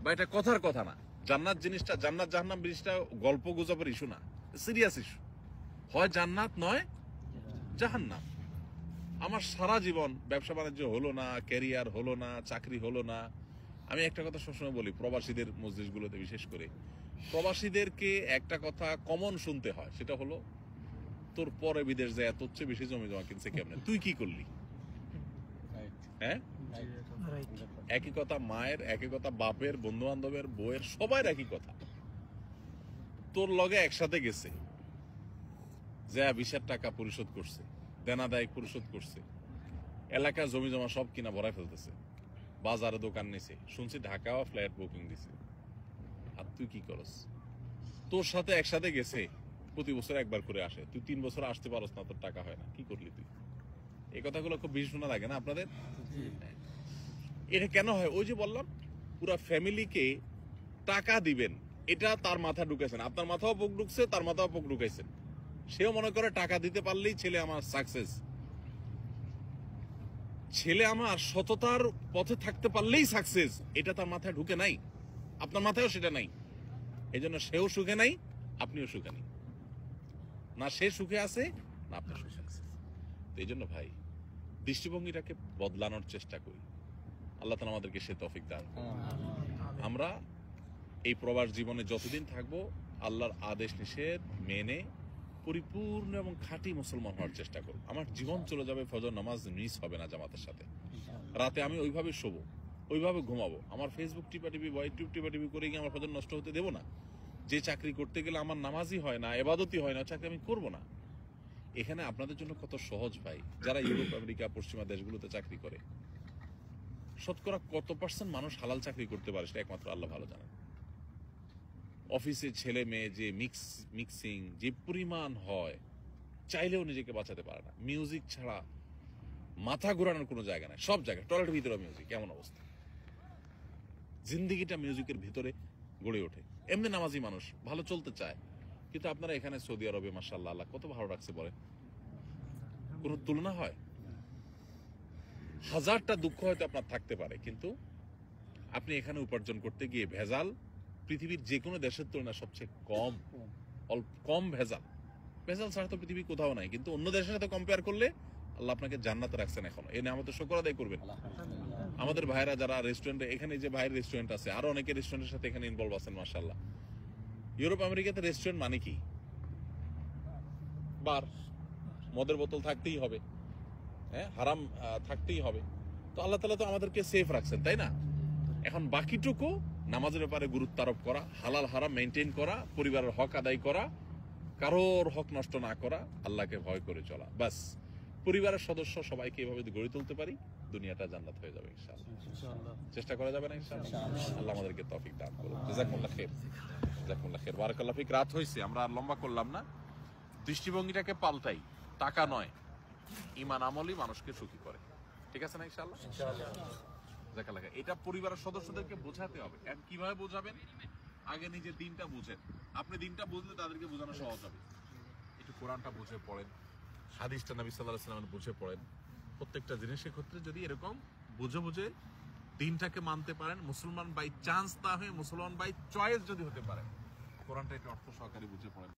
বা এটা কথার কথা না। জান্নাত জিনিসটা, জান্নাত জাহান্নাম জিনিসটা গল্প গুজবের ইস্যু না, সিরিয়াস ইস্যু। হয় জান্নাত নয় জাহান্নাম। আমার সারা জীবন ব্যবসা বাণিজ্য হলো না, ক্যারিয়ার হলো না, চাকরি হলো না। আমি একটা কথা সবসময় বলি, প্রবাসীদের মসজিদগুলোতে বিশেষ করে প্রবাসীদেরকে একটা কথা কমন শুনতে হয়, সেটা হলো তোর পরে বিদেশ যায় তোর চেয়ে বেশি জমি জমা কিনছে কেমনে, তুই কি করলি? হ্যাঁ, একই কথা মায়ের, একই কথা বাপের, বন্ধু বান্ধবের, বউয়ের, সবার একই কথা। তোর লগে একসাথে গেছে, যা 20,000 টাকা পরিশোধ করছে, দেনা দায় পরিশোধ করছে, এলাকা জমি জমা সব কিনা ভরাই ফেলতেছে, বাজারে দোকান নিছে, শুনছি ঢাকাও ফ্ল্যাট বুকিং দিছে। আর তুই কি করস? তোর সাথে একসাথে গেছে, প্রতি বছর একবার করে আসে, তুই 3 বছর আসতে পারস না, তোর টাকা হয় না, কি করলি তুই? এই কথাগুলো খুব বেশি শোনা লাগে না আপনাদের? এটা কেন হয়? ওই যে বললাম, পুরা ফ্যামিলিকে টাকা দিবেন, এটা তার মাথা ঢুকেছেন, আপনার মাথাও পোক ঢুকছে, তার মাথাও পোক ঢুকাইছেন। সেও মনে করে টাকা দিতে পারলেই ছেলে আমার সাকসেস, ছেলে আমার সততার পথে থাকতে পারলেই সাকসেস, এটা তার মাথায় ঢুকে নাই, আপনার মাথায়ও সেটা নাই। এই জন্য সেও সুখে নাই, আপনিও সুখে নেই, না সে সুখে আছে না আপনার সুখে আছে। তো এই জন্য ভাই, দৃষ্টিভঙ্গিটাকে বদলানোর চেষ্টা করি। আল্লাহ তাআলা আমাদেরকে সে তৌফিক দান করুন। আমরা এই প্রবাস জীবনে যতদিন থাকবো, আল্লাহর আদেশ নিষেধ মেনে পরিপূর্ণ এবং খাঁটি মুসলমান হওয়ার চেষ্টা করব। আমার জীবন চলে যাবে, ফজর নামাজ মিস হবে না জামাতের সাথে, রাতে আমি ওইভাবে শোবো, ওইভাবে ঘুমাবো, আমার ফেসবুক টিপাটিপি বা ইউটিউব টিপাটিপি করে গিয়ে আমার ফজর নষ্ট হতে দেবো না। যে চাকরি করতে গেলে আমার নামাজই হয় না, ইবাদতই হয় না, চাকরি আমি করবো না। এখানে আপনাদের জন্য কত সহজ ভাই, যারা ইউরোপ, আমেরিকা, পশ্চিমা দেশগুলোতে চাকরি করে, শতকরা কত % মানুষ হালাল চাকরি করতে পারে সেটা একমাত্র আল্লাহ ভালো জানেন। অফিসে ছেলে মেয়ে যে মিক্সিং যে পরিমাণ হয়, চাইলেও নিজেকে বাঁচাতে পারে না। মিউজিক ছাড়া মাথা ঘোরানোর কোনো জায়গা নাই, সব জায়গায় টয়লেটের ভিতরে মিউজিক, এমন অবস্থা। জিন্দিগিটা মিউজিকের ভিতরে গড়ে ওঠে। এমনি নামাজি মানুষ ভালো চলতে চায়, কিন্তু আপনারা এখানে সৌদি আরবে মাশাআল্লাহ আল্লাহ কত ভালো রাখছে বলে, কোনো তুলনা হয়? হাজারটা দুঃখ হয়তো আপনার থাকতে পারে, কিন্তু আপনি এখানে উপার্জন করতে গিয়ে ভেজাল পৃথিবীর যে কোনো দেশের তুলনায় সবচেয়ে কম ভেজাল। ভেজাল ছাড়া তো পৃথিবী কোথাও নাই, কিন্তু অন্য দেশের সাথে কম্পেয়ার করলে আল্লাহ আপনাকে জান্নাতে রাখছেন এখনো। এনে আমাদের শুকর আদায় করবেন। আমাদের ভাইরা যারা রেস্টুরেন্টে, এখানে যে ভাইয়ের রেস্টুরেন্ট আছে, আরো অনেকে রেস্টুরেন্টের সাথে এখানে ইনভলভ আছেন মাশাআল্লাহ। ইউরোপ আমেরিকাতে রেস্টুরেন্ট মানে কি? বার, মদের বোতল থাকতেই হবে, হ্যাঁ, হারাম থাকতেই হবে। তো আল্লাহ তাআলা তো আমাদেরকে সেফ রাখছেন, তাই না? এখন বাকিটুকু নামাজের ব্যাপারে গুরুত্ব আরোপ করা, হালাল হারাম মেনটেন করা, পরিবারের হক আদায় করা, কারোর হক নষ্ট না করা, আল্লাহকে ভয় করে চলা, বাস। পরিবারের সদস্য সবাইকে এভাবে যদি গড়ে তুলতে পারি, দুনিয়াটা জান্নাত হয়ে যাবে ইনশাআল্লাহ। চেষ্টা করা যাবে না ইনশাআল্লাহ? আল্লাহ আমাদেরকে তৌফিক দান করুন। জাযাকুমুল্লাহ খাইর, জাযাকুমুল্লাহ খাইর, বারাকাল্লাহু ফিক। রাত হইছে, আমরা আর লম্বা করলাম না। দৃষ্টিভঙ্গিটাকে পাল্টাই, টাকা নয়, ঈমান আমলই মানুষকে সুখী করে। ঠিক আছে না ইনশাআল্লাহ? জাযাকাল্লাহ খাইর। এটা পরিবারের সদস্যদেরকে বোঝাতে হবে। আর কিভাবে বোঝাবেন? আগে নিজে দিনটা বুঝেন। আপনি দিনটা বুঝলে তাদেরকে বোঝানো সহজ হবে। একটু কোরআনটা বুঝে পড়েন, হাদিসটা নবী সাল্লাল্লাহু আলাইহি ওয়াসাল্লাম বুঝে পড়েন। প্রত্যেকটা জিনিসের ক্ষেত্রে যদি এরকম বুঝে বুঝে দিনটাকে মানতে পারেন, মুসলমান বাই চান্স তা হয়ে মুসলমান বাই চয়েস যদি হতে পারেন, কোরআনটা একটু অর্থ সহকারে বুঝে পড়েন।